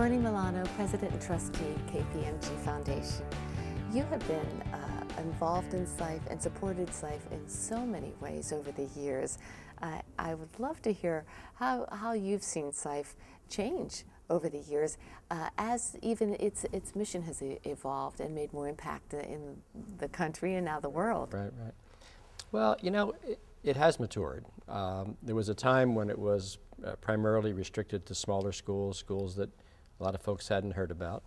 Bernie Milano, President and Trustee, KPMG Foundation. You have been involved in SIFE and supported SIFE in so many ways over the years. I would love to hear how you've seen SIFE change over the years as even its mission has evolved and made more impact in the country and now the world. Right. Well, you know, it has matured. There was a time when it was primarily restricted to smaller schools that a lot of folks hadn't heard about,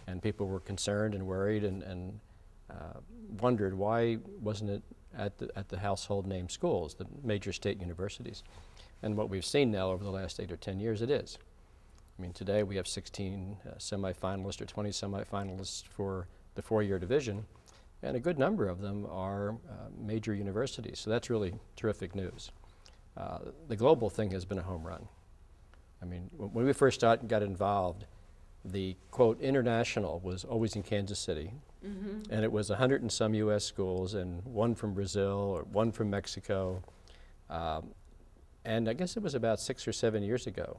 and people were concerned and worried and wondered why wasn't it at the household name schools, the major state universities. And what we've seen now over the last 8 or 10 years, it is. I mean, today we have 16 semifinalists or 20 semifinalists for the 4-year division, and a good number of them are major universities. So that's really terrific news. The global thing has been a home run. I mean, when we first got involved, the quote international was always in Kansas City, and it was 100 and some U.S. schools and one from Brazil or one from Mexico. And I guess it was about 6 or 7 years ago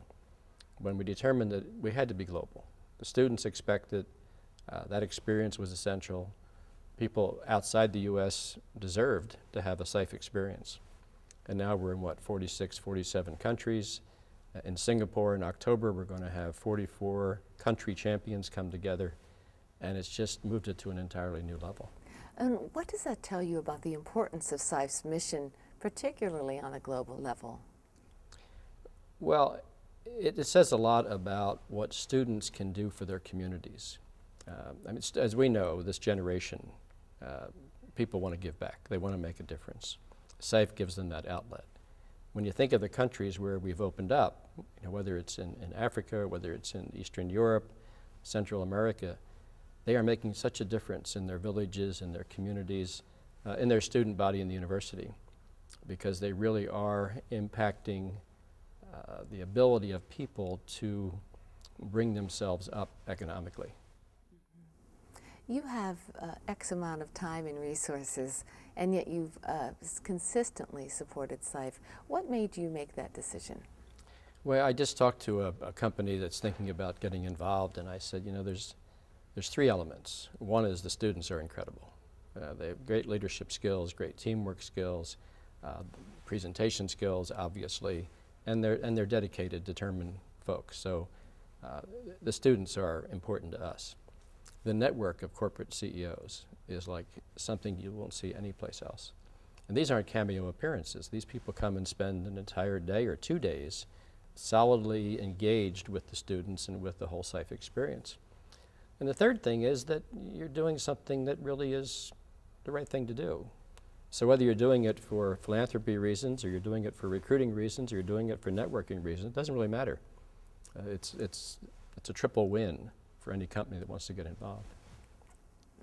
when we determined that we had to be global. The students expected that experience was essential. People outside the U.S. deserved to have a SIFE experience. And now we're in, what, 46, 47 countries. In Singapore in October, we're going to have 44 country champions come together, and it's just moved it to an entirely new level. And what does that tell you about the importance of SIFE's mission, particularly on a global level? Well, it says a lot about what students can do for their communities. I mean, as we know, this generation, people want to give back. They want to make a difference. SIFE gives them that outlet. When you think of the countries where we've opened up, you know, whether it's in Africa, whether it's in Eastern Europe, Central America, they are making such a difference in their villages, in their communities, in their student body in the university, because they really are impacting the ability of people to bring themselves up economically. You have X amount of time and resources, and yet you've consistently supported SIFE. What made you make that decision? Well, I just talked to a company that's thinking about getting involved, and I said, you know, there's 3 elements. One is the students are incredible. They have great leadership skills, great teamwork skills, presentation skills, obviously, and they're dedicated, determined folks. So the students are important to us. The network of corporate CEOs is like something you won't see anyplace else. And these aren't cameo appearances. These people come and spend an entire day or 2 days solidly engaged with the students and with the whole SIFE experience. And the third thing is that you're doing something that really is the right thing to do. So whether you're doing it for philanthropy reasons, or you're doing it for recruiting reasons, or you're doing it for networking reasons, it doesn't really matter. It's a triple win for any company that wants to get involved.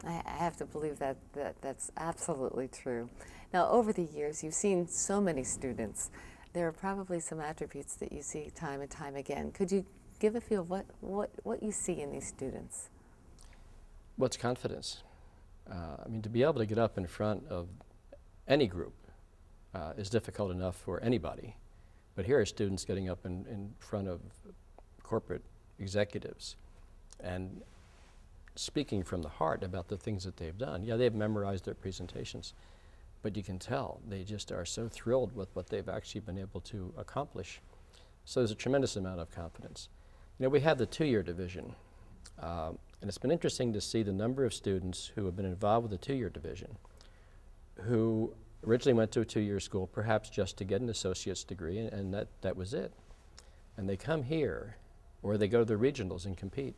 I have to believe that's absolutely true. Now, over the years, you've seen so many students. There are probably some attributes that you see time and time again. Could you give a feel of what you see in these students? What's confidence? I mean, to be able to get up in front of any group is difficult enough for anybody. But here are students getting up in front of corporate executives and speaking from the heart about the things that they've done. Yeah, they've memorized their presentations, but you can tell they just are so thrilled with what they've actually been able to accomplish. So there's a tremendous amount of confidence. You know, we have the 2-year division, and it's been interesting to see the number of students who have been involved with the 2-year division who originally went to a 2-year school perhaps just to get an associate's degree, and that was it. And they come here, or they go to the regionals and compete,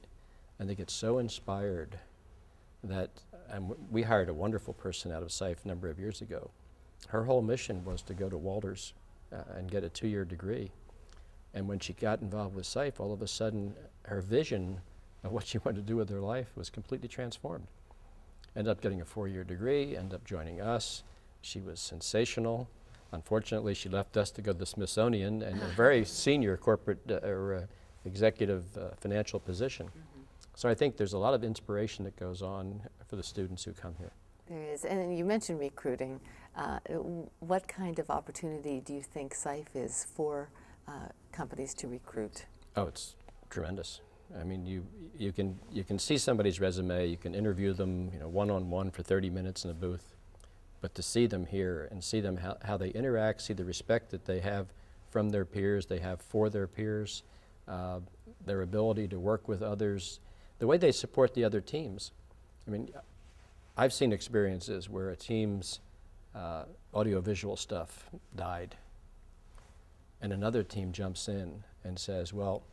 and they get so inspired that, and we hired a wonderful person out of SIFE a number of years ago. Her whole mission was to go to Walters and get a 2-year degree. And when she got involved with SIFE, all of a sudden her vision of what she wanted to do with her life was completely transformed. Ended up getting a 4-year degree, ended up joining us. She was sensational. Unfortunately, she left us to go to the Smithsonian and a very senior corporate or executive financial position. So I think there's a lot of inspiration that goes on for the students who come here. There is, and you mentioned recruiting. What kind of opportunity do you think SIFE is for companies to recruit? Oh, it's tremendous. I mean, you can see somebody's resume, you can interview them, you know, one-on-one for 30 minutes in a booth, but to see them here and see them how they interact, see the respect that they have from their peers, they have for their peers, their ability to work with others, the way they support the other teams. I mean, I've seen experiences where a team's audiovisual stuff died, and another team jumps in and says, well,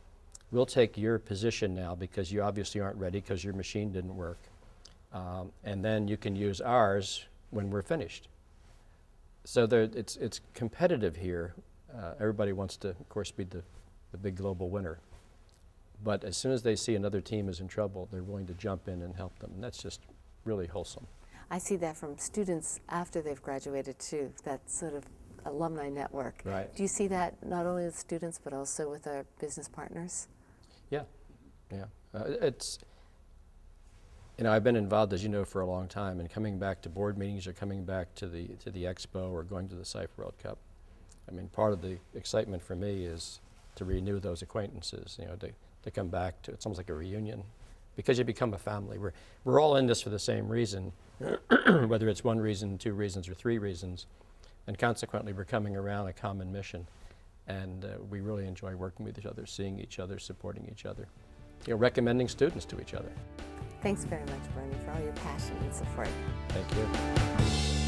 we'll take your position now because you obviously aren't ready because your machine didn't work, and then you can use ours when we're finished. So it's competitive here. Everybody wants to, of course, be the big global winner. But as soon as they see another team is in trouble, they're willing to jump in and help them. And that's just really wholesome. I see that from students after they've graduated too, that sort of alumni network. Right. Do you see that not only with students but also with our business partners? Yeah, yeah. It's, you know, I've been involved, as you know, for a long time, and coming back to board meetings or coming back to the expo or going to the SIFE World Cup. I mean, part of the excitement for me is to renew those acquaintances, you know, to come back to, it's almost like a reunion, because you become a family. We're all in this for the same reason, whether it's one reason, two reasons, or three reasons, and consequently we're coming around a common mission, and we really enjoy working with each other, seeing each other, supporting each other, you know, recommending students to each other. Thanks very much, Bernie, for all your passion and support. Thank you.